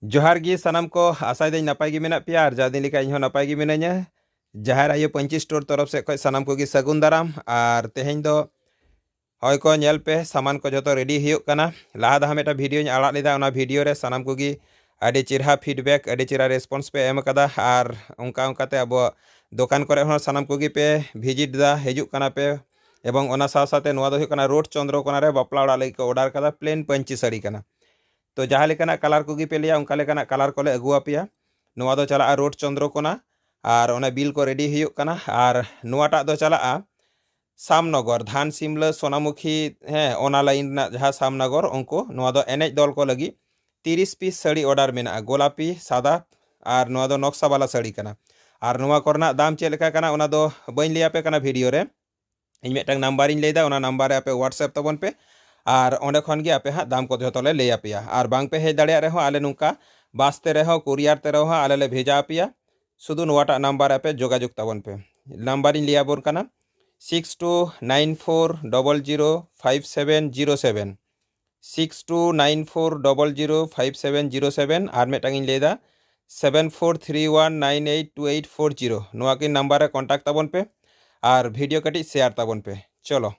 जोहार गी सनम को आशा दी नपाय गी मेना पिया और जादी लेका इन नपाय गी मिनाया जहार आयो पंची स्टोर तरफ से खय सनम को गी सगुन दाराम और तेहें दो हय को नेल पे सामान को जो रेडी हुयुक कना लाहा दहा मेटा वीडियो आड़ा लेदा ओना वीडियो रे सनम को गी आडी चिरहा फीडबैक आडी चिरहा रेस्पॉन्स पे एम कदा और उनका उनकाते अब दुकान करे हो सनम को गी पे विजिट दा हिजुक कना पे एवं ओना साथ साथे नोआ दो हुयुक कना रोड चंद्रकोना रे बापला ओड़ा लगी को ऑर्डर कदा प्लेन पंची साड़ी कना तो जहाँ लेकाना कलर को पे लिया उनका लेकाना कलर को अगुआपिया नोआ दो चला रोड चंद्रकोना और ओना बिल को रेडी हुयुक कना और नोआटा दो चला सामनगर धान सिमला सोनामुखी हैं ओना लाइन ना जहाँ सामनगर उनको नोआ दो एनेज दल को लगी 30 पीस साड़ी ऑर्डर मेना गोलापी सादा और नोआ दो नक्शा वाला साड़ी कना और नोआ करना दाम चेक लेका कना ओना दो बइन लिया पे कना वीडियो रे इन मेटंग नंबर इन लेदा ओना नंबर रे आपे व्हाट्सएप तबन पे और ओंडे खन गे आपे हाँ दाम को जो ले लैया पेया और बांग पे हेज दाड़े रहो आले नुका बासते रहो कुरियर ते रहो आले ले भेजा पेया शुद्ध नोटा नंबर आपे जोगाजोग तबन पे नंबर इन लिया बोर कना 6294005707 6294005707 और मेटंग इन लेदा 7431982840 नोआ के नंबर रे कॉन्टैक्ट तबन पे और वीडियो कटी शेयर तबन पे चलो।